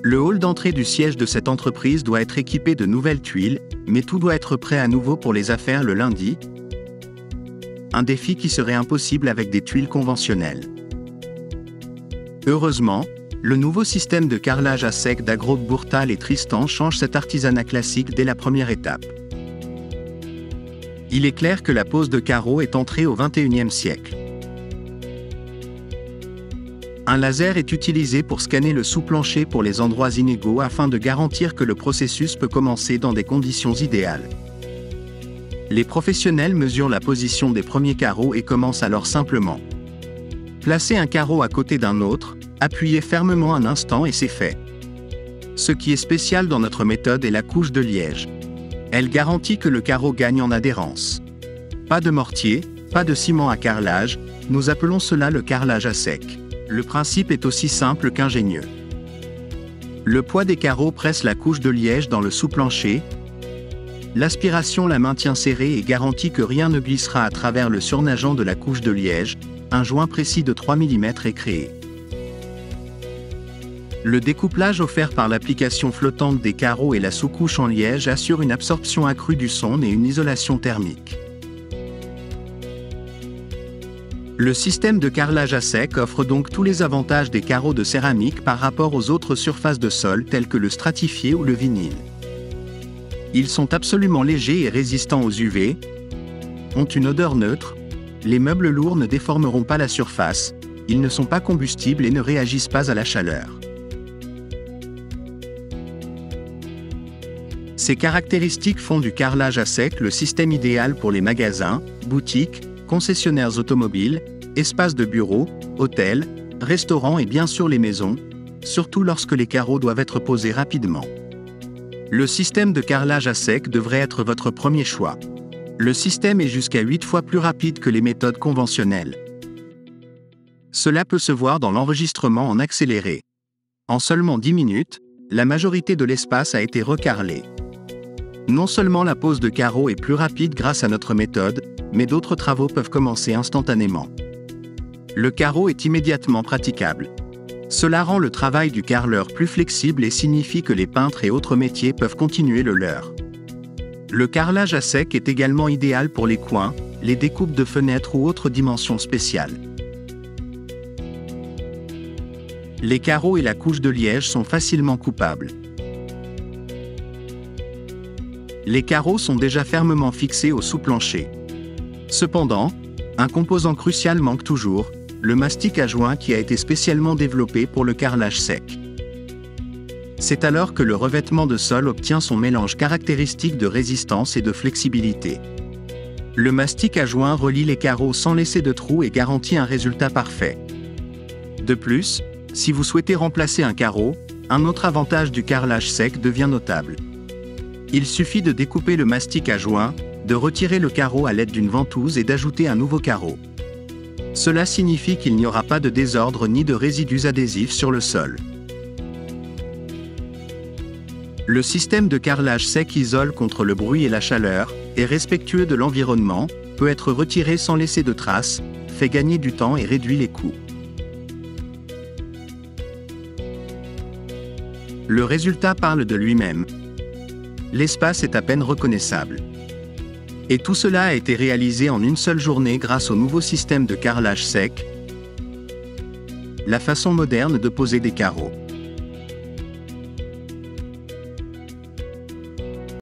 Le hall d'entrée du siège de cette entreprise doit être équipé de nouvelles tuiles, mais tout doit être prêt à nouveau pour les affaires le lundi. Un défi qui serait impossible avec des tuiles conventionnelles. Heureusement, le nouveau système de carrelage à sec d'Agro Bourtal et Tristan change cet artisanat classique dès la première étape. Il est clair que la pose de carreaux est entrée au XXIe siècle. Un laser est utilisé pour scanner le sous-plancher pour les endroits inégaux afin de garantir que le processus peut commencer dans des conditions idéales. Les professionnels mesurent la position des premiers carreaux et commencent alors simplement. Placez un carreau à côté d'un autre, appuyez fermement un instant et c'est fait. Ce qui est spécial dans notre méthode est la couche de liège. Elle garantit que le carreau gagne en adhérence. Pas de mortier, pas de ciment à carrelage, nous appelons cela le carrelage à sec. Le principe est aussi simple qu'ingénieux. Le poids des carreaux presse la couche de liège dans le sous-plancher. L'aspiration la maintient serrée et garantit que rien ne glissera à travers le surnageant de la couche de liège. Un joint précis de 3 mm est créé. Le découplage offert par l'application flottante des carreaux et la sous-couche en liège assure une absorption accrue du son et une isolation thermique. Le système de carrelage à sec offre donc tous les avantages des carreaux de céramique par rapport aux autres surfaces de sol telles que le stratifié ou le vinyle. Ils sont absolument légers et résistants aux UV, ont une odeur neutre, les meubles lourds ne déformeront pas la surface, ils ne sont pas combustibles et ne réagissent pas à la chaleur. Ces caractéristiques font du carrelage à sec le système idéal pour les magasins, boutiques, concessionnaires automobiles, espaces de bureaux, hôtels, restaurants et bien sûr les maisons, surtout lorsque les carreaux doivent être posés rapidement. Le système de carrelage à sec devrait être votre premier choix. Le système est jusqu'à 8 fois plus rapide que les méthodes conventionnelles. Cela peut se voir dans l'enregistrement en accéléré. En seulement 10 minutes, la majorité de l'espace a été recarrelé. Non seulement la pose de carreaux est plus rapide grâce à notre méthode, mais d'autres travaux peuvent commencer instantanément. Le carreau est immédiatement praticable. Cela rend le travail du carreleur plus flexible et signifie que les peintres et autres métiers peuvent continuer le leur. Le carrelage à sec est également idéal pour les coins, les découpes de fenêtres ou autres dimensions spéciales. Les carreaux et la couche de liège sont facilement coupables. Les carreaux sont déjà fermement fixés au sous-plancher. Cependant, un composant crucial manque toujours, le mastic à joint qui a été spécialement développé pour le carrelage sec. C'est alors que le revêtement de sol obtient son mélange caractéristique de résistance et de flexibilité. Le mastic à joint relie les carreaux sans laisser de trous et garantit un résultat parfait. De plus, si vous souhaitez remplacer un carreau, un autre avantage du carrelage sec devient notable. Il suffit de découper le mastic à joint, de retirer le carreau à l'aide d'une ventouse et d'ajouter un nouveau carreau. Cela signifie qu'il n'y aura pas de désordre ni de résidus adhésifs sur le sol. Le système de carrelage sec isole contre le bruit et la chaleur, est respectueux de l'environnement, peut être retiré sans laisser de traces, fait gagner du temps et réduit les coûts. Le résultat parle de lui-même. L'espace est à peine reconnaissable. Et tout cela a été réalisé en une seule journée grâce au nouveau système de carrelage sec, la façon moderne de poser des carreaux.